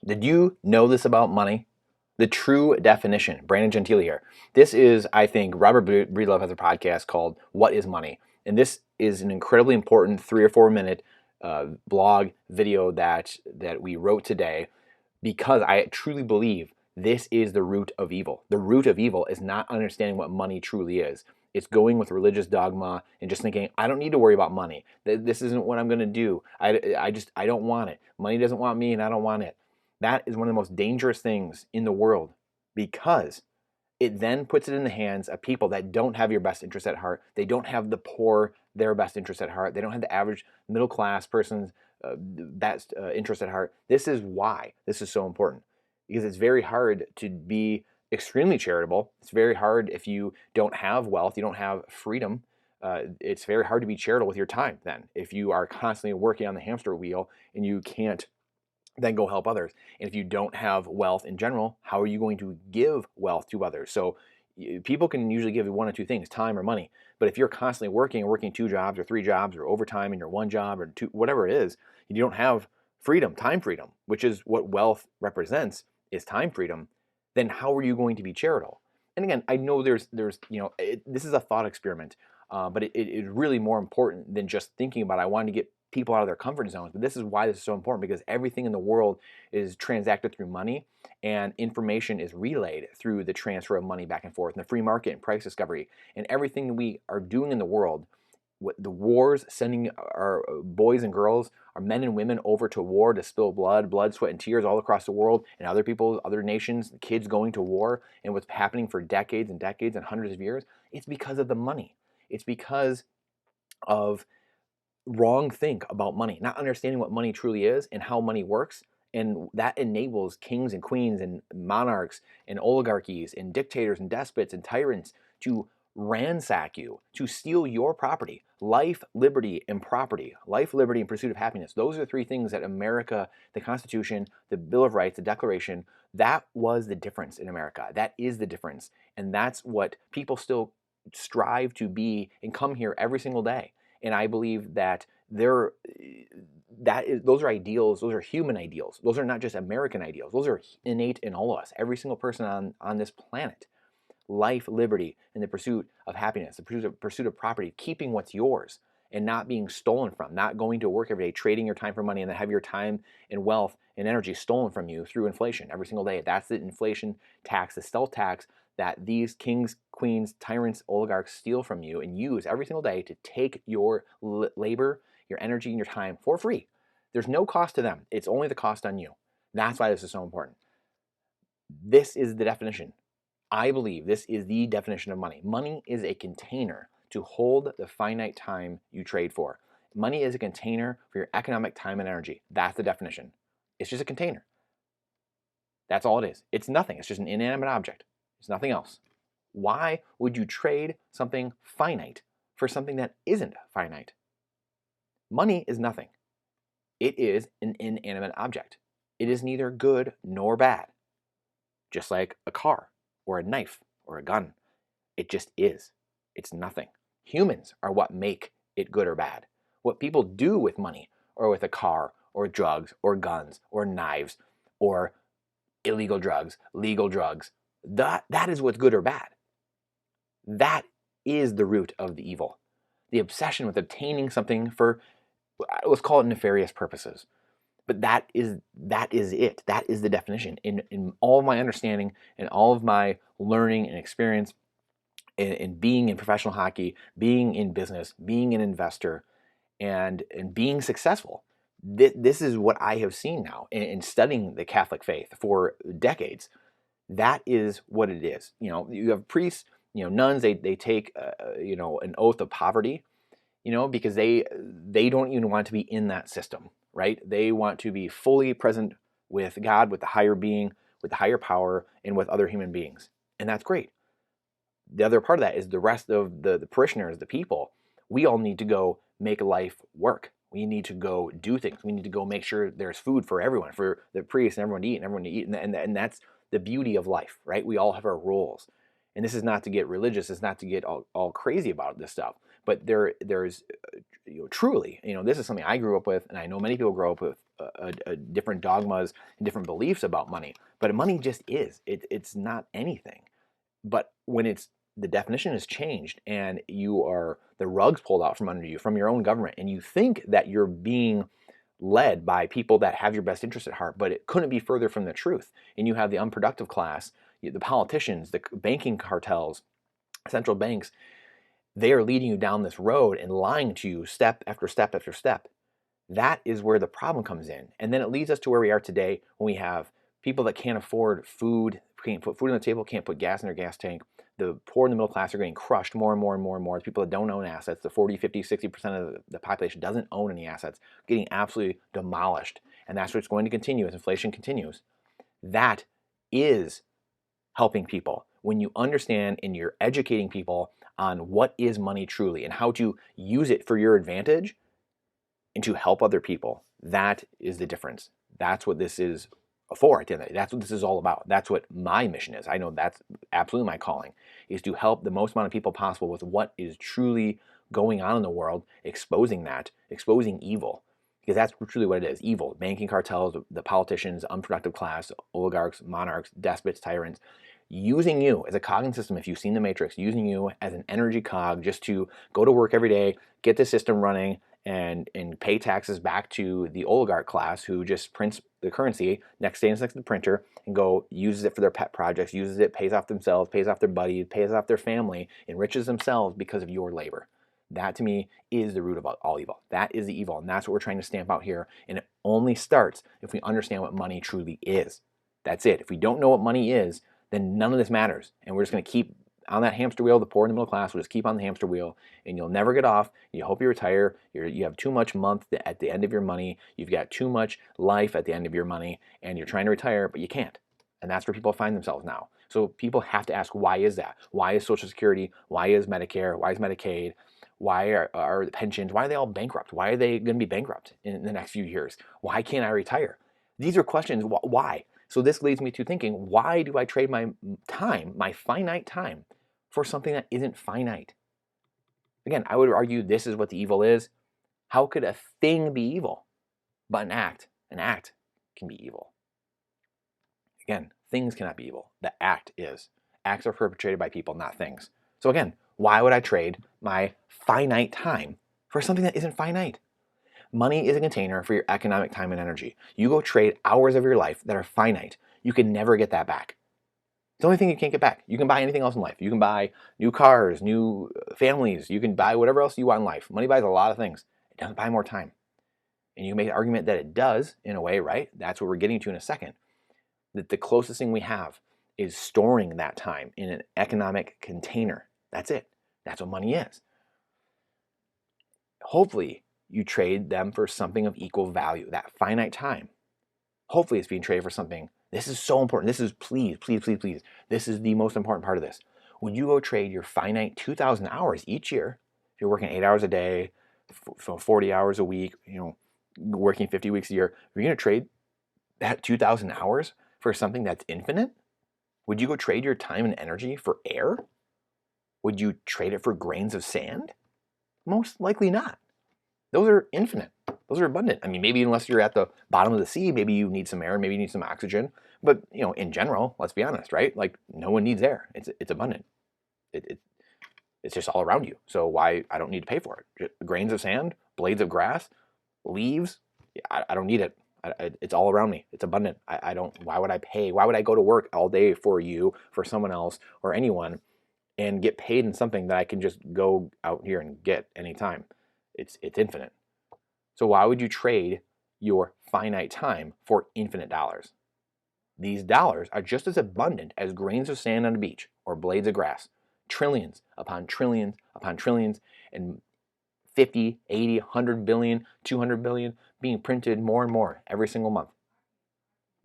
Did you know this about money? The true definition. Brandon Gentile here. This is, I think, Robert Breedlove has a podcast called What is Money? And this is an incredibly important 3 or 4 minute blog video that we wrote today, because I truly believe this is the root of evil. The root of evil is not understanding what money truly is. It's going with religious dogma and just thinking, I don't need to worry about money. This isn't what I'm going to do. I don't want it. Money doesn't want me and I don't want it. That is one of the most dangerous things in the world, because it then puts it in the hands of people that don't have your best interest at heart. They don't have the poor, their best interest at heart. They don't have the average middle class person's best interest at heart. This is why this is so important, because it's very hard to be extremely charitable. It's very hard if you don't have wealth, you don't have freedom. It's very hard to be charitable with your time then, if you are constantly working on the hamster wheel and you can't then go help others. And if you don't have wealth in general, how are you going to give wealth to others? So people can usually give you one or two things, time or money. But if you're constantly working 2 jobs or 3 jobs or overtime in your 1 job or 2, whatever it is, you don't have freedom, time freedom, which is what wealth represents, is time freedom, then how are you going to be charitable? And again, I know there's this is a thought experiment, but it is really more important than just thinking about it. I wanted to get people out of their comfort zones. But this is why this is so important, because everything in the world is transacted through money, and information is relayed through the transfer of money back and forth, and the free market and price discovery, and everything that we are doing in the world. The wars, sending our boys and girls, our men and women over to war to spill blood, sweat, and tears all across the world, and other people, other nations, kids going to war, and what's happening for decades and decades and hundreds of years, it's because of the money. It's because of wrong think about money, not understanding what money truly is and how money works. And that enables kings and queens and monarchs and oligarchies and dictators and despots and tyrants to ransack you, to steal your property. Life, liberty, and property. Life, liberty, and pursuit of happiness. Those are 3 things that America, the Constitution, the Bill of Rights, the Declaration, that was the difference in America. That is the difference. And that's what people still strive to be and come here every single day. And I believe that those are ideals. Those are human ideals. Those are not just American ideals. Those are innate in all of us, every single person on this planet. Life, liberty, and the pursuit of happiness, the pursuit of property, keeping what's yours and not being stolen from, not going to work every day, trading your time for money, and then have your time and wealth and energy stolen from you through inflation every single day. That's the inflation tax, the stealth tax that these kings, queens, tyrants, oligarchs steal from you and use every single day to take your labor, your energy, and your time for free. There's no cost to them. It's only the cost on you. That's why this is so important. This is the definition. I believe this is the definition of money. Money is a container to hold the finite time you trade for. Money is a container for your economic time and energy. That's the definition. It's just a container. That's all it is. It's nothing. It's just an inanimate object. It's nothing else. Why would you trade something finite for something that isn't finite? Money is nothing. It is an inanimate object. It is neither good nor bad. Just like a car or a knife or a gun. It just is. It's nothing. Humans are what make it good or bad. What people do with money or with a car or drugs or guns or knives or illegal drugs, legal drugs, that is what's good or bad. That is the root of the evil. The obsession with obtaining something for, let's call it, nefarious purposes. But that is it. That is the definition. In all of my understanding and all of my learning and experience in being in professional hockey, being in business, being an investor, and being successful, this is what I have seen now in studying the Catholic faith for decades. That is what it is. You have priests, nuns. They take an oath of poverty, because they don't even want to be in that system, right? They want to be fully present with God, with the higher being, with the higher power, and with other human beings. And that's great. The other part of that is the rest of the parishioners, the people. We all need to go make life work. We need to go do things. We need to go make sure there's food for everyone, for the priests and everyone to eat, and everyone to eat. And that's the beauty of life, right? We all have our roles. And this is not to get religious. It's not to get all crazy about this stuff. But there's truly, this is something I grew up with, and I know many people grow up with different dogmas and different beliefs about money. But money just is. It's not anything. But when the definition is changed and the rug's pulled out from under you from your own government, and you think that you're being led by people that have your best interest at heart, but it couldn't be further from the truth. And you have the unproductive class, the politicians, the banking cartels, central banks, they are leading you down this road and lying to you step after step after step. That is where the problem comes in. And then it leads us to where we are today, when we have people that can't afford food, can't put food on the table, can't put gas in their gas tank. The poor and the middle class are getting crushed more and more and more and more. The people that don't own assets, the 40, 50, 60% of the population doesn't own any assets, getting absolutely demolished. And that's what's going to continue as inflation continues. That is helping people. When you understand and you're educating people on what is money truly and how to use it for your advantage and to help other people, that is the difference. That's what this is for at the end of the day. That's what this is all about. That's what my mission is. I know that's absolutely my calling, is to help the most amount of people possible with what is truly going on in the world, exposing evil. Because that's truly what it is, evil. Banking cartels, the politicians, unproductive class, oligarchs, monarchs, despots, tyrants, using you as a cognizant system, if you've seen The Matrix, using you as an energy cog just to go to work every day, get the system running, and pay taxes back to the oligarch class who just prints the currency, stands next to the printer, and uses it for their pet projects, uses it, pays off themselves, pays off their buddies, pays off their family, enriches themselves because of your labor. That to me is the root of all evil. That is the evil, and that's what we're trying to stamp out here. And it only starts if we understand what money truly is. That's it. If we don't know what money is, then none of this matters. And we're just going to keep on that hamster wheel. The poor and the middle class will just keep on the hamster wheel, and you'll never get off. You hope you retire. You have too much month at the end of your money. You've got too much life at the end of your money, and you're trying to retire, but you can't. And that's where people find themselves now. So people have to ask, why is that? Why is Social Security? Why is Medicare? Why is Medicaid? Why are the pensions? Why are they all bankrupt? Why are they going to be bankrupt in the next few years? Why can't I retire? These are questions. Why? So this leads me to thinking, why do I trade my time, my finite time, for something that isn't finite? Again, I would argue this is what the evil is. How could a thing be evil? But an act can be evil. Again, things cannot be evil. The act is. Acts are perpetrated by people, not things. So again, why would I trade my finite time for something that isn't finite? Money is a container for your economic time and energy. You go trade hours of your life that are finite. You can never get that back. It's the only thing you can't get back. You can buy anything else in life. You can buy new cars, new families. You can buy whatever else you want in life. Money buys a lot of things. It doesn't buy more time. And you can make an argument that it does, in a way, right? That's what we're getting to in a second. That the closest thing we have is storing that time in an economic container. That's it. That's what money is. Hopefully, you trade them for something of equal value, that finite time. Hopefully it's being traded for something. This is so important. This is, please, this is the most important part of this. Would you go trade your finite 2,000 hours each year, if you're working 8 hours a day, 40 hours a week, working 50 weeks a year, you're going to trade that 2,000 hours for something that's infinite? Would you go trade your time and energy for air? Would you trade it for grains of sand? Most likely not. Those are infinite. Those are abundant. I mean, maybe unless you're at the bottom of the sea, maybe you need some air, maybe you need some oxygen. But, in general, let's be honest, right? Like, no one needs air. It's abundant. It's just all around you. So why? I don't need to pay for it. Grains of sand, blades of grass, leaves, I don't need it. It's all around me. It's abundant. I don't, why would I pay? Why would I go to work all day for you, for someone else, or anyone, and get paid in something that I can just go out here and get anytime? It's infinite. So why would you trade your finite time for infinite dollars? These dollars are just as abundant as grains of sand on a beach or blades of grass. Trillions upon trillions upon trillions, and 50, 80, 100 billion, 200 billion being printed more and more every single month.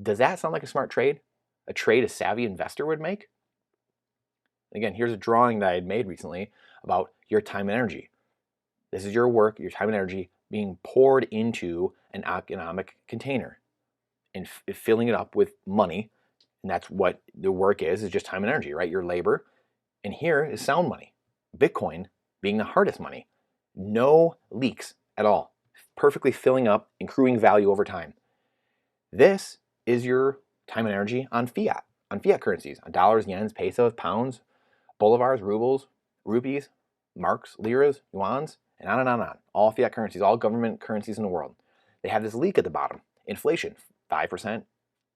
Does that sound like a smart trade? A trade a savvy investor would make? Again, here's a drawing that I had made recently about your time and energy. This is your work, your time and energy being poured into an economic container and filling it up with money. And that's what the work is just time and energy, right? Your labor. And here is sound money. Bitcoin being the hardest money. No leaks at all, perfectly filling up, accruing value over time. This is your time and energy on fiat currencies, on dollars, yens, pesos, pounds, bolivars, rubles, rupees, marks, liras, yuans, and on and on and on. All fiat currencies, all government currencies in the world. They have this leak at the bottom. Inflation, 5%,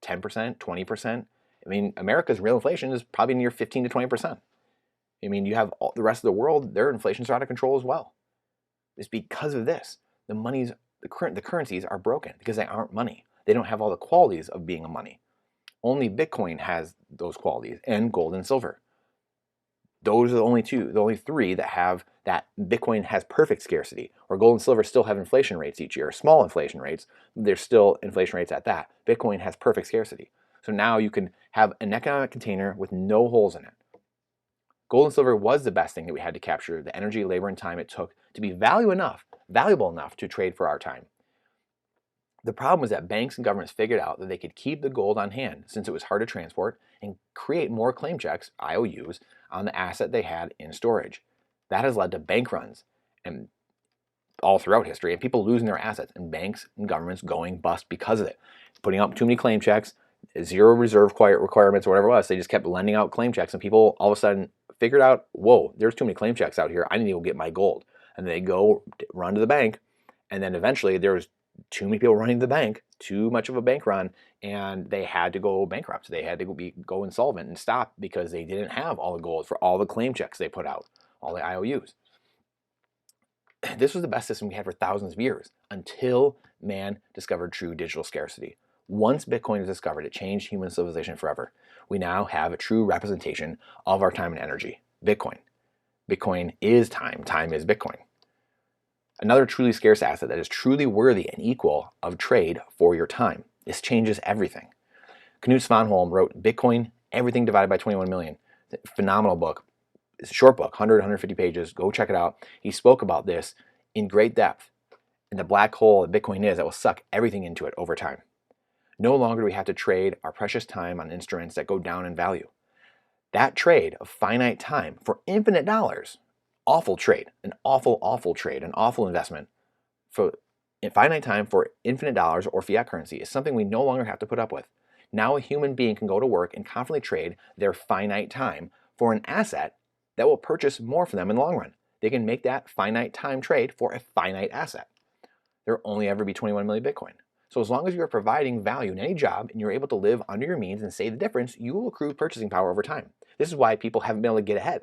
10%, 20%. I mean, America's real inflation is probably near 15 to 20%. I mean, you have all the rest of the world, their inflation's out of control as well. It's because of this. The currencies are broken because they aren't money. They don't have all the qualities of being a money. Only Bitcoin has those qualities, and gold and silver. Those are the only three that have that. Bitcoin has perfect scarcity, or gold and silver still have inflation rates each year, small inflation rates. There's still inflation rates at that. Bitcoin has perfect scarcity. So now you can have an economic container with no holes in it. Gold and silver was the best thing that we had to capture the energy, labor, and time it took to be valuable enough to trade for our time. The problem was that banks and governments figured out that they could keep the gold on hand since it was hard to transport and create more claim checks, IOUs, on the asset they had in storage. That has led to bank runs and all throughout history, and people losing their assets, and banks and governments going bust because of it. Putting up too many claim checks, zero reserve requirements, or whatever it was. They just kept lending out claim checks, and people all of a sudden figured out, whoa, there's too many claim checks out here. I need to go get my gold. And they go run to the bank, and then eventually there was too many people running to the bank, too much of a bank run, and they had to go bankrupt. They had to go insolvent and stop because they didn't have all the gold for all the claim checks they put out, all the IOUs. This was the best system we had for thousands of years until man discovered true digital scarcity. Once Bitcoin was discovered, it changed human civilization forever. We now have a true representation of our time and energy, Bitcoin. Bitcoin is time. Time is Bitcoin. Another truly scarce asset that is truly worthy and equal of trade for your time. This changes everything. Knut Svanholm wrote Bitcoin, Everything Divided by 21 Million. It's a phenomenal book. It's a short book, 100, 150 pages. Go check it out. He spoke about this in great depth and the black hole that Bitcoin is that will suck everything into it over time. No longer do we have to trade our precious time on instruments that go down in value. That trade of finite time for infinite dollars, awful trade, an awful trade, an awful investment for finite time for infinite dollars or fiat currency is something we no longer have to put up with. Now a human being can go to work and confidently trade their finite time for an asset that will purchase more for them in the long run. They can make that finite time trade for a finite asset. There will only ever be 21 million Bitcoin. So as long as you are providing value in any job and you're able to live under your means and save the difference, you will accrue purchasing power over time. This is why people haven't been able to get ahead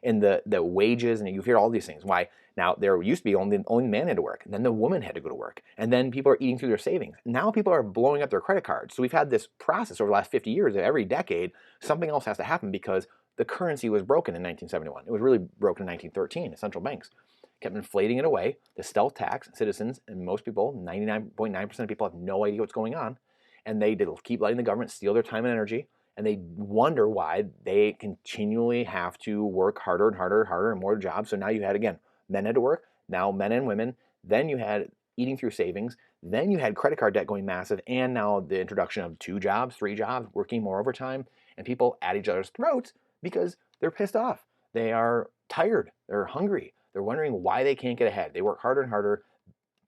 in the wages, and you hear all these things. Why now there used to be only men had to work, and then the woman had to go to work, and then people are eating through their savings. Now people are blowing up their credit cards. So we've had this process over the last 50 years that every decade something else has to happen because the currency was broken in 1971. It was really broken in 1913. The central banks kept inflating it away. The stealth tax, citizens and most people, 99.9% of people have no idea what's going on, and they keep letting the government steal their time and energy. And they wonder why they continually have to work harder and harder and more jobs. So now you had, again, men had to work, now men and women. Then you had eating through savings. Then you had credit card debt going massive. And now the introduction of 2 jobs, 3 jobs, working more overtime. And people at each other's throats because they're pissed off. They are tired. They're hungry. They're wondering why they can't get ahead. They work harder and harder,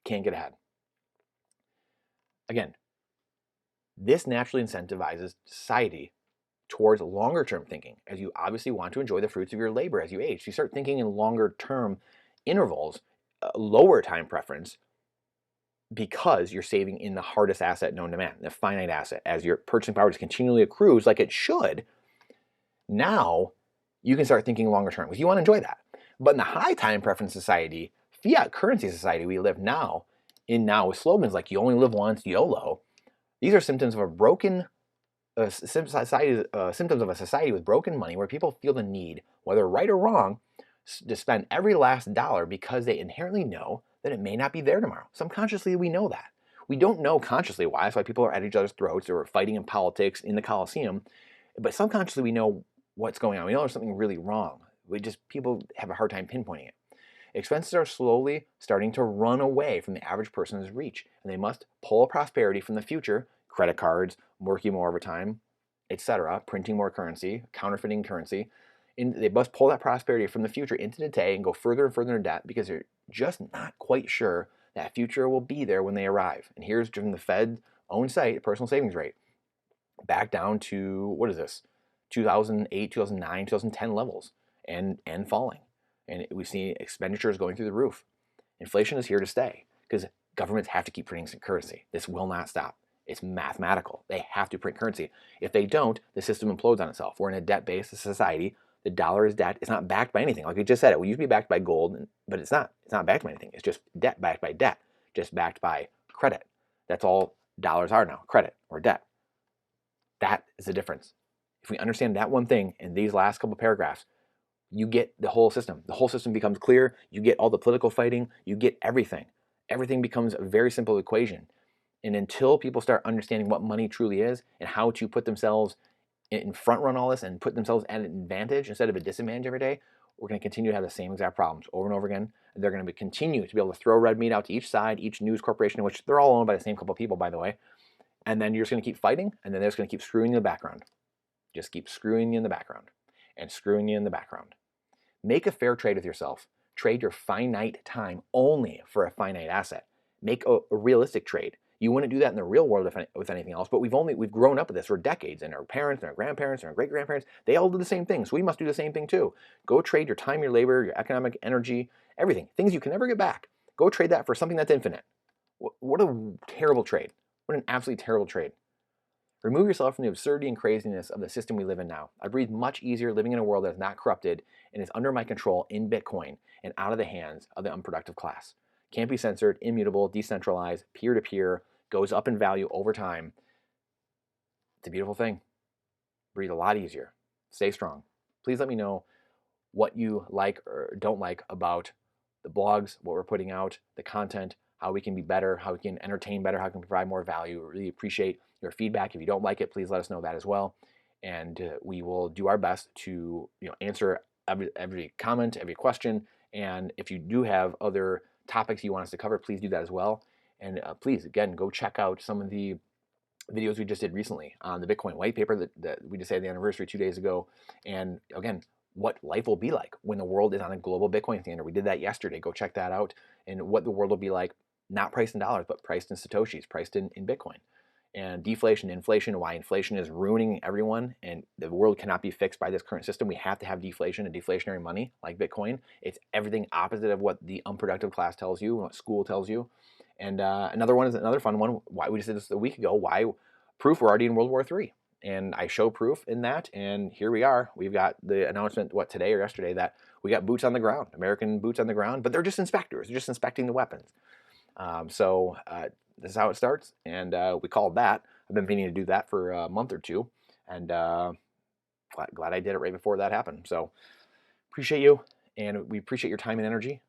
can't get ahead. Again, this naturally incentivizes society towards longer term thinking, as you obviously want to enjoy the fruits of your labor as you age. So you start thinking in longer term intervals, lower time preference, because you're saving in the hardest asset known to man, the finite asset. As your purchasing power just continually accrues like it should, now you can start thinking longer term because you want to enjoy that. But in the high time preference society, fiat currency society we live now with slogans like "You only live once," YOLO, these are symptoms of a broken symptoms of a society with broken money, where people feel the need, whether right or wrong, to spend every last dollar because they inherently know that it may not be there tomorrow. Subconsciously, we know that. We don't know consciously why. That's why people are at each other's throats or fighting in politics in the Coliseum. But subconsciously, we know what's going on. We know there's something really wrong. People have a hard time pinpointing it. Expenses are slowly starting to run away from the average person's reach, and they must pull prosperity from the future, credit cards, working more overtime, etc., printing more currency, counterfeiting currency, They must pull that prosperity from the future into today and go further and further in debt because they're just not quite sure that future will be there when they arrive. And here's from the Fed's own site, personal savings rate, back down to, what is this, 2008, 2009, 2010 levels, and falling. And we see expenditures going through the roof. Inflation is here to stay because governments have to keep printing currency. This will not stop. It's mathematical. They have to print currency. If they don't, the system implodes on itself. We're in a debt-based society. The dollar is debt. It's not backed by anything. Like we just said, it used to be backed by gold, but it's not. It's not backed by anything. It's just debt backed by debt, just backed by credit. That's all dollars are now, credit or debt. That is the difference. If we understand that one thing in these last couple paragraphs, you get the whole system. The whole system becomes clear. You get all the political fighting. You get everything. Everything becomes a very simple equation. And until people start understanding what money truly is and how to put themselves in front run all this and put themselves at an advantage instead of a disadvantage every day, we're going to continue to have the same exact problems over and over again. And they're going to continue to be able to throw red meat out to each side, each news corporation, which they're all owned by the same couple of people, by the way. And then you're just going to keep fighting, and then they're just going to keep screwing you in the background. Just keep screwing you in the background and screwing you in the background. Make a fair trade with yourself. Trade your finite time only for a finite asset. Make a realistic trade. You wouldn't do that in the real world with anything else, but we've grown up with this for decades, and our parents and our grandparents and our great-grandparents, they all do the same thing, so we must do the same thing too. Go trade your time, your labor, your economic energy, everything, things you can never get back. Go trade that for something that's infinite. What a terrible trade. What an absolutely terrible trade. Remove yourself from the absurdity and craziness of the system we live in now. I breathe much easier living in a world that is not corrupted and is under my control in Bitcoin and out of the hands of the unproductive class. Can't be censored, immutable, decentralized, peer-to-peer, goes up in value over time. It's a beautiful thing. Breathe a lot easier. Stay strong. Please let me know what you like or don't like about the blogs, what we're putting out, the content, how we can be better, how we can entertain better, how we can provide more value. We really appreciate your feedback. If you don't like it, please let us know that as well. And we will do our best to answer every comment, every question. And if you do have other topics you want us to cover, please do that as well. And please, again, go check out some of the videos we just did recently on the Bitcoin white paper that we just had the anniversary 2 days ago. And again, what life will be like when the world is on a global Bitcoin standard. We did that yesterday. Go check that out. And what the world will be like, not priced in dollars, but priced in Satoshis, priced in Bitcoin. And deflation, inflation, why inflation is ruining everyone, and the world cannot be fixed by this current system. We have to have deflation and deflationary money like Bitcoin. It's everything opposite of what the unproductive class tells you, what school tells you. And another one is another fun one. Why we just did this a week ago. Why proof we're already in World War III. And I show proof in that, and here we are. We've got the announcement, today or yesterday, that we got boots on the ground, American boots on the ground, but they're just inspectors. They're just inspecting the weapons. So this is how it starts, and we called that. I've been meaning to do that for a month or two, and glad I did it right before that happened. So appreciate you, and we appreciate your time and energy.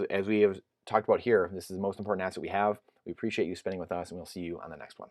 As we have talked about here, this is the most important asset we have. We appreciate you spending with us, and we'll see you on the next one.